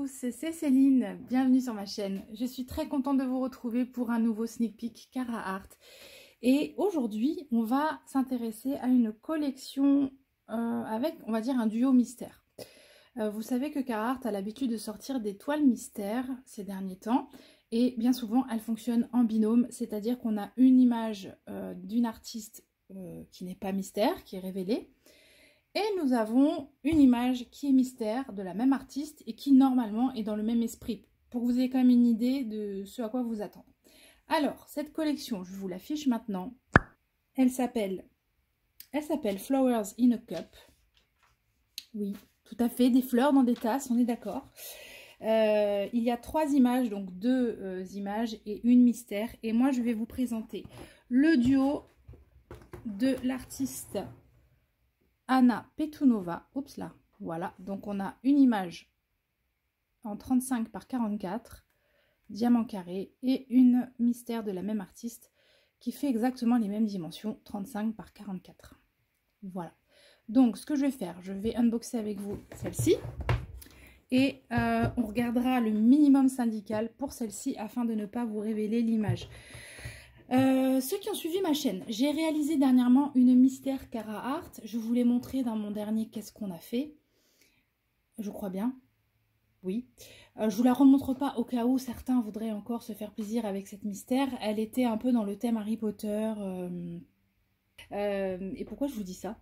tous, c'est Céline, bienvenue sur ma chaîne. Je suis très contente de vous retrouver pour un nouveau sneak peek Carhartt. Et aujourd'hui, on va s'intéresser à une collection avec, on va dire, un duo mystère. Vous savez que Carhartt a l'habitude de sortir des toiles mystères ces derniers temps. Et bien souvent, elles fonctionnent en binôme, c'est-à-dire qu'on a une image d'une artiste qui n'est pas mystère, qui est révélée. Et nous avons une image qui est mystère de la même artiste et qui normalement est dans le même esprit, pour que vous ayez quand même une idée de ce à quoi vous attendre. Alors, cette collection, je vous l'affiche maintenant, elle s'appelle Flowers in a Cup. Oui, tout à fait, des fleurs dans des tasses, on est d'accord. Il y a 3 images, donc 2 images et une mystère. Et moi, je vais vous présenter le duo de l'artiste Anna Petunova. Oups là, voilà. Donc on a une image en 35 par 44, diamant carré, et une mystère de la même artiste qui fait exactement les mêmes dimensions, 35 par 44. Voilà. Donc ce que je vais faire, je vais unboxer avec vous celle-ci. Et on regardera le minimum syndical pour celle-ci afin de ne pas vous révéler l'image. Ceux qui ont suivi ma chaîne, j'ai réalisé dernièrement une mystère Carhartt. Je vous l'ai montré dans mon dernier Qu'est-ce qu'on a fait. Je crois bien. Oui. Je vous la remontre pas au cas où certains voudraient encore se faire plaisir avec cette mystère. Elle était un peu dans le thème Harry Potter. Et pourquoi je vous dis ça?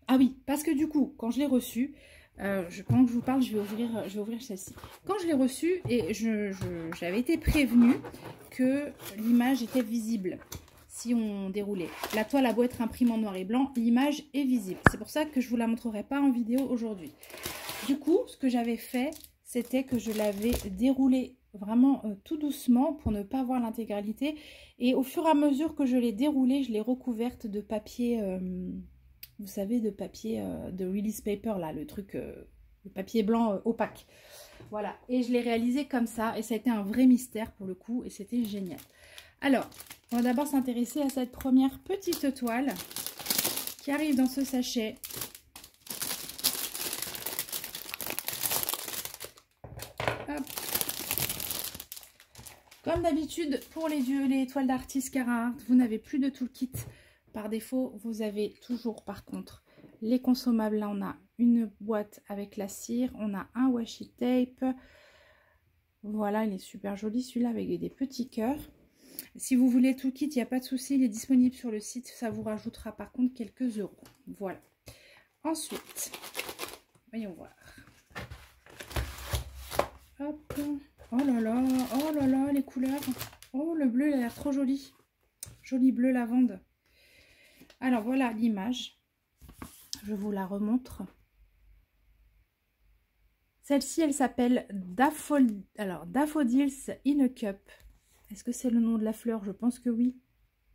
Ah oui, parce que du coup, quand je l'ai reçue, pendant que je vous parle, je vais ouvrir celle-ci. Quand je l'ai reçue, et j'avais été prévenue que l'image était visible si on déroulait. La toile a beau être imprimée en noir et blanc, l'image est visible. C'est pour ça que je ne vous la montrerai pas en vidéo aujourd'hui. Du coup, ce que j'avais fait, c'était que je l'avais déroulée vraiment tout doucement pour ne pas voir l'intégralité. Et au fur et à mesure que je l'ai déroulée, je l'ai recouverte de papier... vous savez, de papier, de release paper, là, le truc, le papier blanc opaque. Voilà, et je l'ai réalisé comme ça, et ça a été un vrai mystère pour le coup, et c'était génial. Alors, on va d'abord s'intéresser à cette première petite toile qui arrive dans ce sachet. Hop. Comme d'habitude, pour les toiles d'artistes Carhartt, vous n'avez plus de toolkit. Par défaut, vous avez toujours par contre les consommables. Là, on a une boîte avec la cire, on a un washi tape. Voilà, il est super joli celui-là avec des petits cœurs. Si vous voulez tout le kit, il n'y a pas de souci, il est disponible sur le site. Ça vous rajoutera par contre quelques euros. Voilà. Ensuite, voyons voir. Hop. Oh là là, les couleurs. Oh, le bleu, il a l'air trop joli. Joli bleu lavande. Alors voilà l'image, je vous la remontre. Celle-ci, elle s'appelle Daffodils in a Cup. Est-ce que c'est le nom de la fleur? Je pense que oui.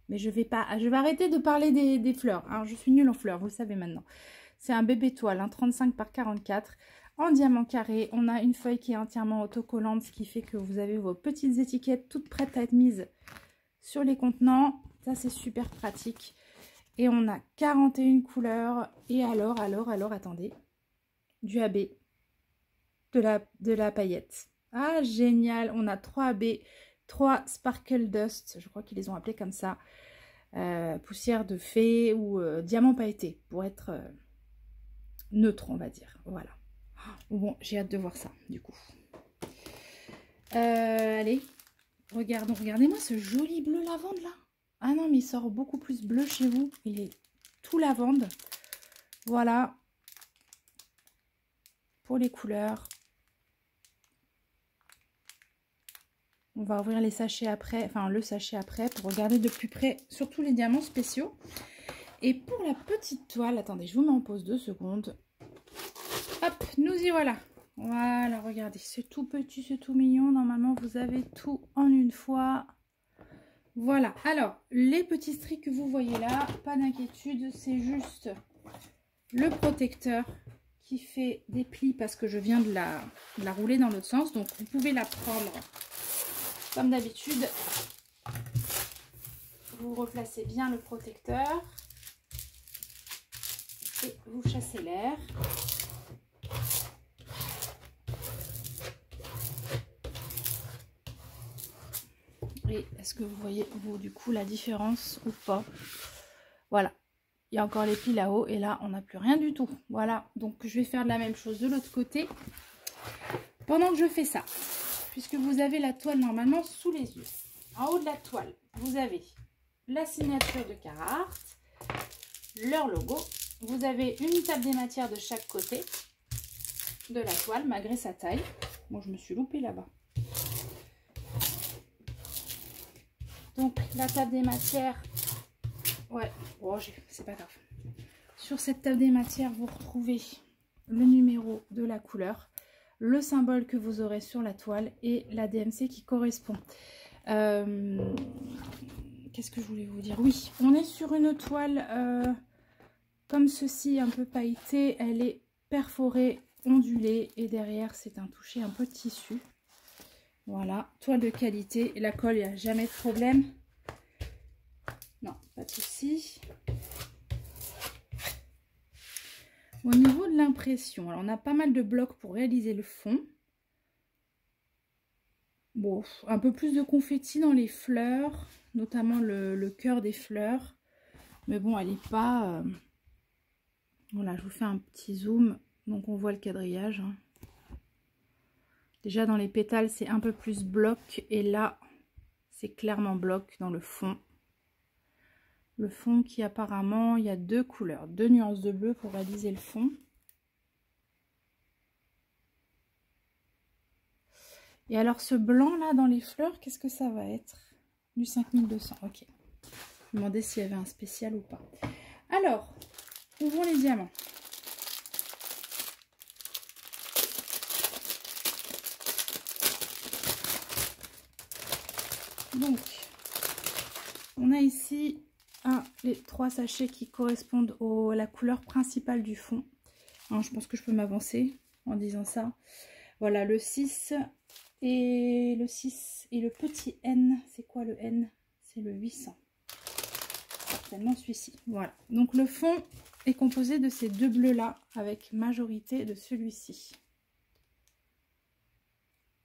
Mais je vais arrêter de parler des fleurs. Alors, je suis nulle en fleurs, vous le savez maintenant. C'est un bébé toile, 35 par 44, en diamant carré. On a une feuille qui est entièrement autocollante, ce qui fait que vous avez vos petites étiquettes toutes prêtes à être mises sur les contenants. Ça, c'est super pratique. Et on a 41 couleurs. Et alors, attendez. Du AB. De la paillette. Ah, génial. On a 3 AB. 3 Sparkle Dust. Je crois qu'ils les ont appelés comme ça. Poussière de fée ou diamant pailleté. Pour être neutre, on va dire. Voilà. Bon, j'ai hâte de voir ça, du coup. Allez. Regardez-moi ce joli bleu lavande, là. Ah non, mais il sort beaucoup plus bleu chez vous. Il est tout lavande. Voilà. Pour les couleurs. On va ouvrir les sachets après. Enfin, le sachet après pour regarder de plus près. Surtout les diamants spéciaux. Et pour la petite toile. Attendez, je vous mets en pause 2 secondes. Hop, nous y voilà. Voilà, regardez. C'est tout petit, c'est tout mignon. Normalement, vous avez tout en une fois. Voilà, alors, les petits strips que vous voyez là, pas d'inquiétude, c'est juste le protecteur qui fait des plis parce que je viens de la rouler dans l'autre sens. Donc, vous pouvez la prendre comme d'habitude. Vous replacez bien le protecteur et vous chassez l'air. Et est-ce que vous voyez, vous, du coup, la différence ou pas? Voilà. Il y a encore les plis là-haut et là, on n'a plus rien du tout. Voilà. Donc, je vais faire de la même chose de l'autre côté. Pendant que je fais ça, puisque vous avez la toile normalement sous les yeux. En haut de la toile, vous avez la signature de Carhartt, leur logo. Vous avez une table des matières de chaque côté de la toile, malgré sa taille. Bon, je me suis loupée là-bas. Donc, la table des matières, ouais, oh, c'est pas grave. Sur cette table des matières, vous retrouvez le numéro de la couleur, le symbole que vous aurez sur la toile et la DMC qui correspond. Qu'est-ce que je voulais vous dire? Oui, on est sur une toile comme ceci, un peu pailletée. Elle est perforée, ondulée et derrière, c'est un toucher un peu de tissu. Voilà, toile de qualité. La colle, il n'y a jamais de problème. Non, pas de souci. Au niveau de l'impression, alors on a pas mal de blocs pour réaliser le fond. Bon, un peu plus de confetti dans les fleurs, notamment le cœur des fleurs. Mais bon, elle n'est pas... Voilà, je vous fais un petit zoom, donc on voit le quadrillage. Hein. Déjà dans les pétales, c'est un peu plus bloc. Et là, c'est clairement bloc dans le fond. Le fond qui apparemment, il y a deux couleurs, deux nuances de bleu pour réaliser le fond. Et alors ce blanc là dans les fleurs, qu'est-ce que ça va être? Du 5200, ok. Je me demandais s'il y avait un spécial ou pas. Alors, ouvrons les diamants. Donc, on a ici les 3 sachets qui correspondent à la couleur principale du fond. Alors, je pense que je peux m'avancer en disant ça. Voilà, le 6 et le 6 et le petit N. C'est quoi le N? C'est le 800. Certainement celui-ci. Voilà. Donc, le fond est composé de ces deux bleus-là avec majorité de celui-ci.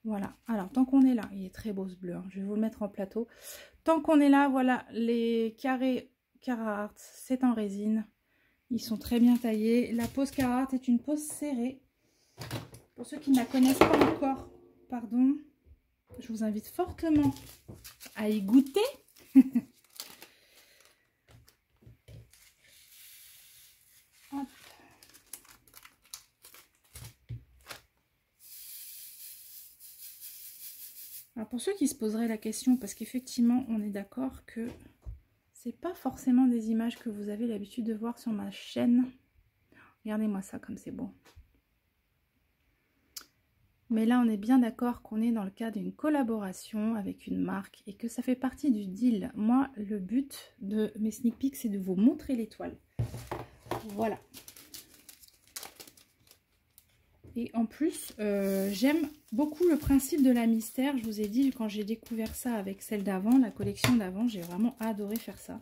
Voilà. Alors, tant qu'on est là, il est très beau ce bleu. Hein. Je vais vous le mettre en plateau. Tant qu'on est là, voilà, les carrés Carhartt, c'est en résine. Ils sont très bien taillés. La pose Carhartt est une pose serrée. Pour ceux qui ne la connaissent pas encore, pardon, je vous invite fortement à y goûter. Hop. Alors pour ceux qui se poseraient la question, parce qu'effectivement, on est d'accord que c'est pas forcément des images que vous avez l'habitude de voir sur ma chaîne. Regardez-moi ça comme c'est beau. Mais là, on est bien d'accord qu'on est dans le cadre d'une collaboration avec une marque et que ça fait partie du deal. Moi, le but de mes sneak peeks, c'est de vous montrer l'étoile. Voilà. Et en plus, j'aime beaucoup le principe de la mystère. Je vous ai dit, quand j'ai découvert ça avec celle d'avant, la collection d'avant, j'ai vraiment adoré faire ça.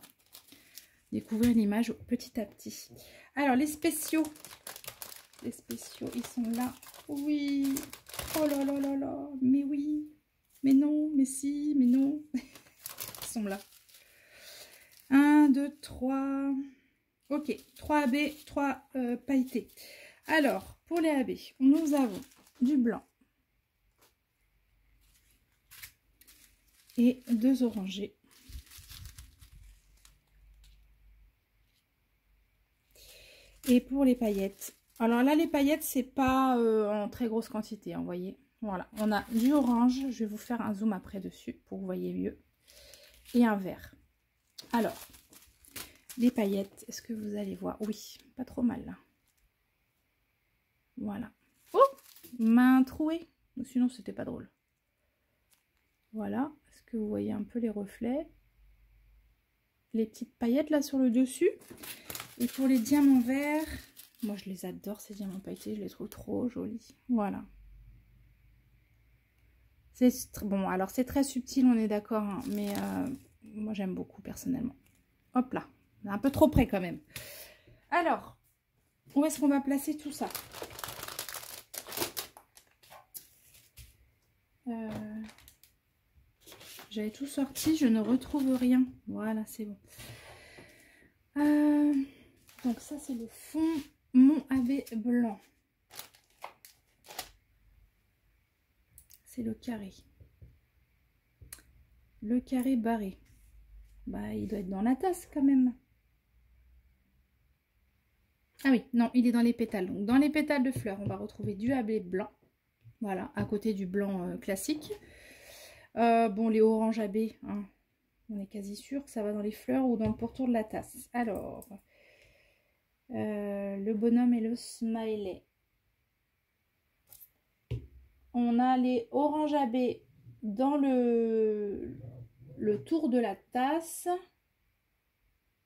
Découvrir l'image petit à petit. Alors, les spéciaux. Les spéciaux, ils sont là. Oui. Oh là là là là. Mais oui. Mais non. Mais si. Mais non. Ils sont là. 1, 2, 3. Ok. 3 AB, 3 pailletés. Alors, pour les AB, nous avons du blanc. Et 2 orangés. Et pour les paillettes, alors là les paillettes c'est pas en très grosse quantité, hein, vous voyez. Voilà, on a du orange, je vais vous faire un zoom après dessus pour que vous voyez mieux. Et un vert. Alors, les paillettes, est-ce que vous allez voir? Oui, pas trop mal là. Voilà. Oh, main trouée. Sinon c'était pas drôle. Voilà, est-ce que vous voyez un peu les reflets? Les petites paillettes là sur le dessus. Et pour les diamants verts, moi je les adore ces diamants pailletés, je les trouve trop jolis. Voilà. Bon, alors c'est très subtil, on est d'accord, hein, mais moi j'aime beaucoup personnellement. Hop là, un peu trop près quand même. Alors, où est-ce qu'on va placer tout ça? j'avais tout sorti, je ne retrouve rien. Voilà, c'est bon. Donc ça, c'est le fond Mont Abbé blanc. C'est le carré. Le carré barré. Bah, il doit être dans la tasse quand même. Ah oui, non, il est dans les pétales. Donc, dans les pétales de fleurs, on va retrouver du abbé blanc. Voilà, à côté du blanc classique. Bon, les oranges abbé, hein, on est quasi sûr que ça va dans les fleurs ou dans le pourtour de la tasse. Alors, le bonhomme et le smiley. On a les oranges abbé dans le tour de la tasse.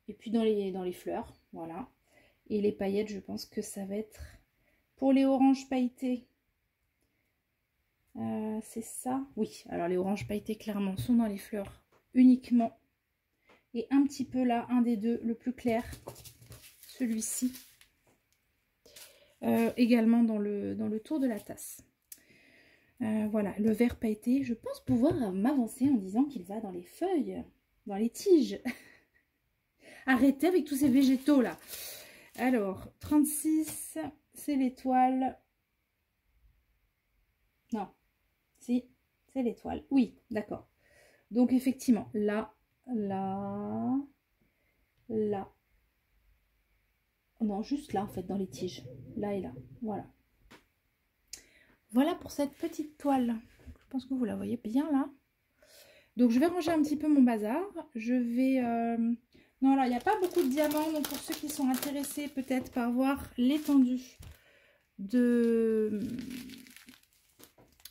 Et puis dans les fleurs, voilà. Et les paillettes, je pense que ça va être pour les oranges pailletées. C'est ça. Oui, alors les oranges pailletées, clairement, sont dans les fleurs uniquement. Et un petit peu là, un des deux, le plus clair, celui-ci. Également dans le tour de la tasse. Voilà, le vert pailleté, je pense pouvoir m'avancer en disant qu'il va dans les feuilles, dans les tiges. Arrêtez avec tous ces végétaux là. Alors, 36, c'est l'étoile. Non, si, c'est l'étoile. Oui, d'accord. Donc, effectivement, là, là, là. Non, juste là, en fait, dans les tiges. Là et là. Voilà. Voilà pour cette petite toile. Je pense que vous la voyez bien là. Donc, je vais ranger un petit peu mon bazar. Je vais... Non, là, il n'y a pas beaucoup de diamants. Donc, pour ceux qui sont intéressés peut-être par voir l'étendue de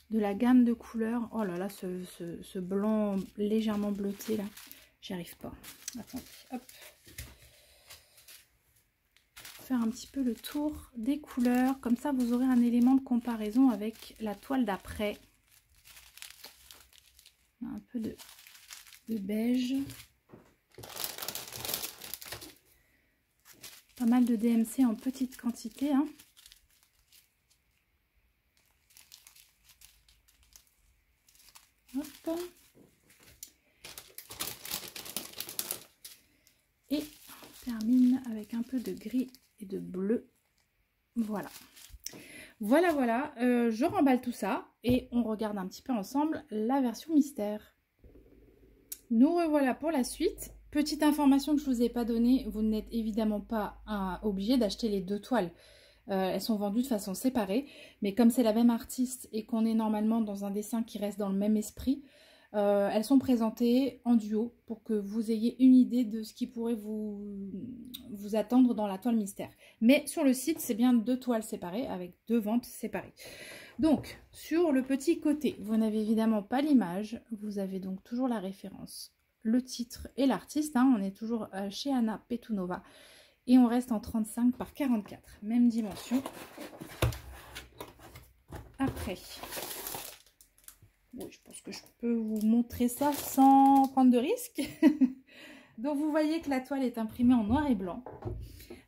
la gamme de couleurs. Oh là là, ce blanc légèrement bleuté là. J'y arrive pas. Attendez, hop. Faire un petit peu le tour des couleurs. Comme ça, vous aurez un élément de comparaison avec la toile d'après. Un peu de beige. Pas mal de DMC en petite quantité. Hein. Hop. Et on termine avec un peu de gris et de bleu. Voilà. Voilà, voilà. Je remballe tout ça et on regarde un petit peu ensemble la version mystère. Nous revoilà pour la suite. Petite information que je ne vous ai pas donnée, vous n'êtes évidemment pas obligé d'acheter les deux toiles. Elles sont vendues de façon séparée, mais comme c'est la même artiste et qu'on est normalement dans un dessin qui reste dans le même esprit, elles sont présentées en duo pour que vous ayez une idée de ce qui pourrait vous attendre dans la toile mystère. Mais sur le site, c'est bien deux toiles séparées avec deux ventes séparées. Donc, sur le petit côté, vous n'avez évidemment pas l'image, vous avez donc toujours la référence, le titre et l'artiste. Hein, on est toujours chez Anna Petunova et on reste en 35 par 44, même dimension. Après, oui, je pense que je peux vous montrer ça sans prendre de risque. Donc, vous voyez que la toile est imprimée en noir et blanc.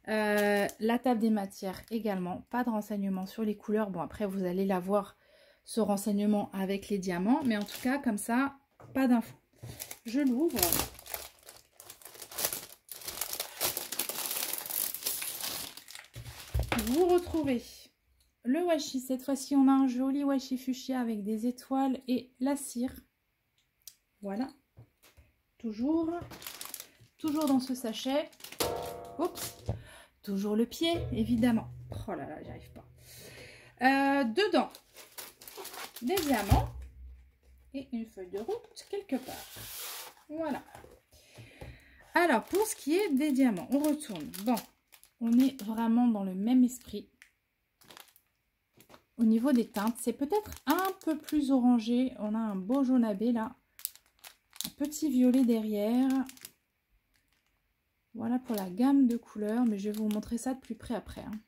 La table des matières également, pas de renseignements sur les couleurs. Bon, après, vous allez l'avoir, ce renseignement avec les diamants. Mais en tout cas, comme ça, pas d'infos. Je l'ouvre. Vous retrouvez le washi. Cette fois-ci, on a un joli washi fuchsia avec des étoiles et la cire. Voilà. Toujours dans ce sachet. Oups. Toujours le pied, évidemment. Oh là là, j'y arrive pas. Dedans, des diamants et une feuille de route quelque part. Voilà. Alors, pour ce qui est des diamants, on retourne. Bon, on est vraiment dans le même esprit. Au niveau des teintes, c'est peut-être un peu plus orangé. On a un beau jaune abbé là. Un petit violet derrière. Voilà pour la gamme de couleurs, mais je vais vous montrer ça de plus près après. Hein.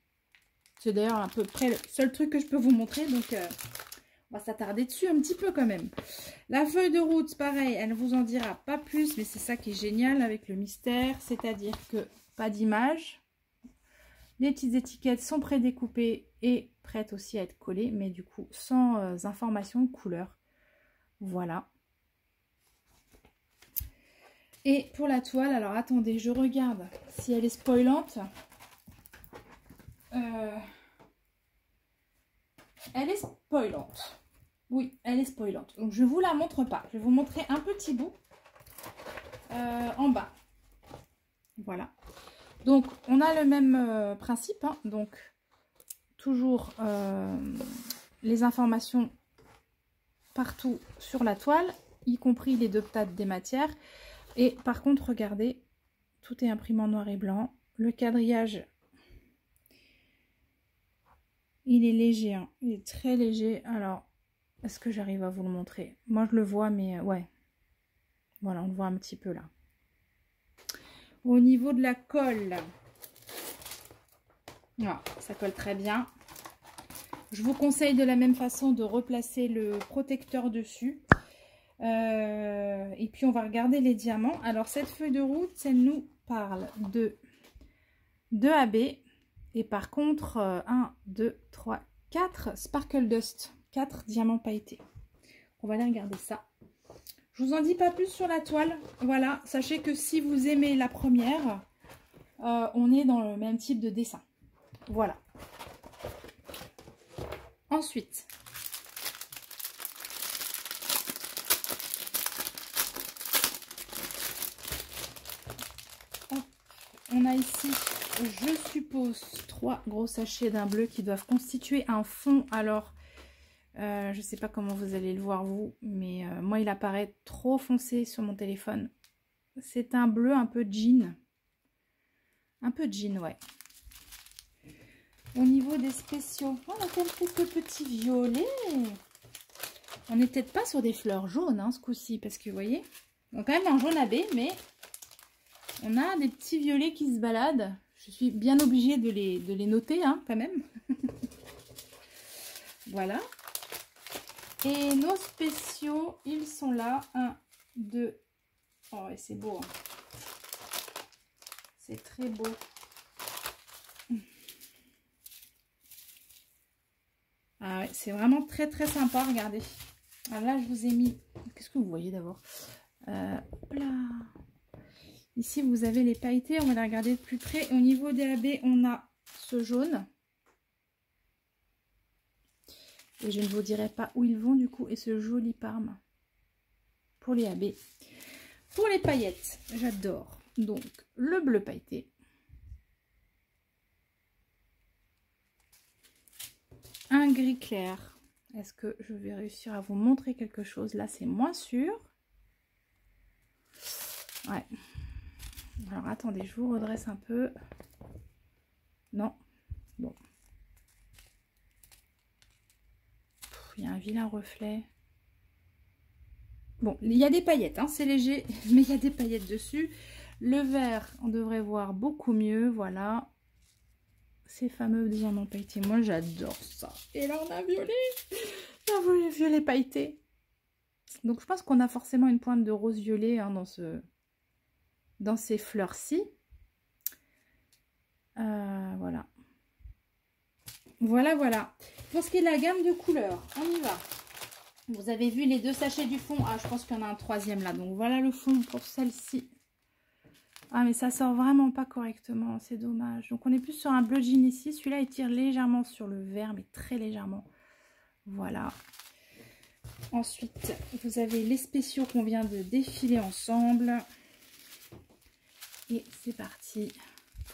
C'est d'ailleurs à peu près le seul truc que je peux vous montrer, donc on va s'attarder dessus un petit peu quand même. La feuille de route, pareil, elle ne vous en dira pas plus, mais c'est ça qui est génial avec le mystère, c'est-à-dire que pas d'image. Les petites étiquettes sont prédécoupées et prêtes aussi à être collées, mais du coup sans information de couleur. Voilà. Et pour la toile, alors attendez, je regarde si elle est spoilante. Elle est spoilante. Oui, elle est spoilante. Donc je ne vous la montre pas. Je vais vous montrer un petit bout en bas. Voilà. Donc on a le même principe. Hein. Donc toujours les informations partout sur la toile, y compris les deux dates des matières. Et par contre, regardez, tout est imprimé en noir et blanc. Le quadrillage, il est léger, hein. Il est très léger. Alors, est-ce que j'arrive à vous le montrer? Moi, je le vois, mais ouais. Voilà, on le voit un petit peu là. Au niveau de la colle, voilà, ça colle très bien. Je vous conseille de la même façon de replacer le protecteur dessus. Et puis, on va regarder les diamants. Alors, cette feuille de route, elle nous parle de 2 AB. Et par contre, 1, 2, 3, 4 Sparkle Dust. 4 diamants pailletés. On va aller regarder ça. Je vous en dis pas plus sur la toile. Voilà, sachez que si vous aimez la première, on est dans le même type de dessin. Voilà. Ensuite, on a ici, je suppose, 3 gros sachets d'un bleu qui doivent constituer un fond. Alors, je ne sais pas comment vous allez le voir vous, mais moi il apparaît trop foncé sur mon téléphone. C'est un bleu un peu jean. Un peu jean, ouais. Au niveau des spéciaux, on a quelques petits violets. On n'est peut-être pas sur des fleurs jaunes hein, ce coup-ci, parce que vous voyez, on a quand même un jaune AB, mais on a des petits violets qui se baladent. Je suis bien obligée de les noter hein, quand même. Voilà. Et nos spéciaux, ils sont là. 1, 2. Oh, et c'est beau. Hein. C'est très beau. Ah ouais, c'est vraiment très très sympa. Regardez. Alors là, je vous ai mis... Qu'est-ce que vous voyez d'abord là. Ici, vous avez les pailletés. On va les regarder de plus près. Au niveau des AB, on a ce jaune. Et je ne vous dirai pas où ils vont du coup. Et ce joli parme pour les AB. Pour les paillettes, j'adore. Donc, le bleu pailleté. Un gris clair. Est-ce que je vais réussir à vous montrer quelque chose? Là, c'est moins sûr. Ouais. Alors, attendez, je vous redresse un peu. Non. Bon. Il y a un vilain reflet. Bon, il y a des paillettes, hein, c'est léger, mais il y a des paillettes dessus. Le vert, on devrait voir beaucoup mieux, voilà. Ces fameux diamants pailletés, moi j'adore ça. Et là, on a violet. Un violet pailleté. Donc, je pense qu'on a forcément une pointe de rose violet hein, dans ces fleurs-ci. Voilà. Voilà, voilà. Pour ce qui est de la gamme de couleurs, on y va. Vous avez vu les 2 sachets du fond. Ah, je pense qu'il y en a un 3e là. Donc, voilà le fond pour celle-ci. Ah, mais ça sort vraiment pas correctement. C'est dommage. Donc, on est plus sur un bleu jean ici. Celui-là, il tire légèrement sur le vert, mais très légèrement. Voilà. Ensuite, vous avez les spéciaux qu'on vient de défiler ensemble. Et c'est parti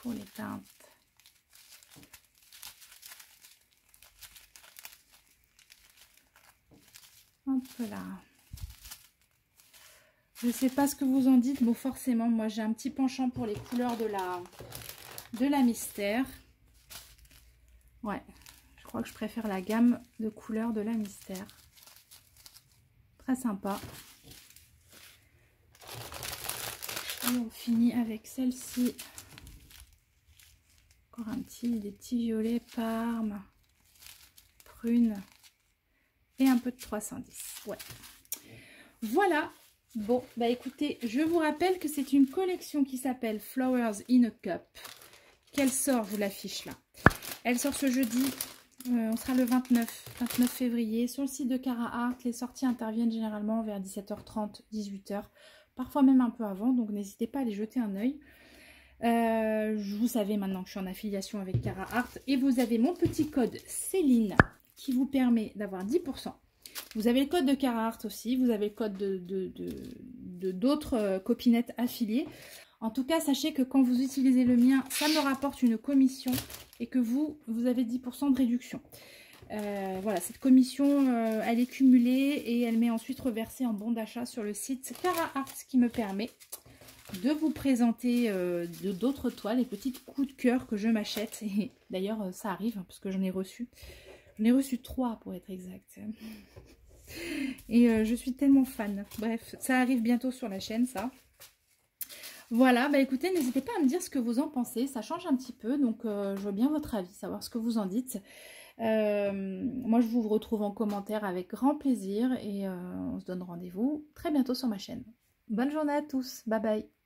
pour les teintes. Hop là. Je ne sais pas ce que vous en dites. Bon, forcément, moi, j'ai un petit penchant pour les couleurs de la mystère. Ouais, je crois que je préfère la gamme de couleurs de la mystère. Très sympa. Et on finit avec celle-ci. Encore des petits violets, parme, prune. Et un peu de 310. Ouais. Voilà. Bon, bah écoutez, je vous rappelle que c'est une collection qui s'appelle Flowers in a Cup. Qu'elle sort, je vous l'affiche là. Elle sort ce jeudi. On sera le 29 février. Sur le site de Cara Art, les sorties interviennent généralement vers 17h30, 18h. parfois même un peu avant, donc n'hésitez pas à aller jeter un œil. Vous savez maintenant que je suis en affiliation avec Carahart et vous avez mon petit code Céline qui vous permet d'avoir 10%. Vous avez le code de Carahart aussi, vous avez le code de d'autres copinettes affiliées. En tout cas, sachez que quand vous utilisez le mien, ça me rapporte une commission et que vous avez 10% de réduction. Voilà, cette commission, elle est cumulée et elle m'est ensuite reversée en bon d'achat sur le site Carahart, ce qui me permet de vous présenter d'autres toiles, les petites coups de cœur que je m'achète. Et d'ailleurs, ça arrive, hein, parce que j'en ai reçu. J'en ai reçu 3 pour être exact. Et je suis tellement fan. Bref, ça arrive bientôt sur la chaîne, ça. Voilà, bah écoutez, n'hésitez pas à me dire ce que vous en pensez. Ça change un petit peu, donc je veux bien votre avis, savoir ce que vous en dites. Moi, je vous retrouve en commentaire avec grand plaisir. Et on se donne rendez-vous très bientôt sur ma chaîne. Bonne journée à tous. Bye bye.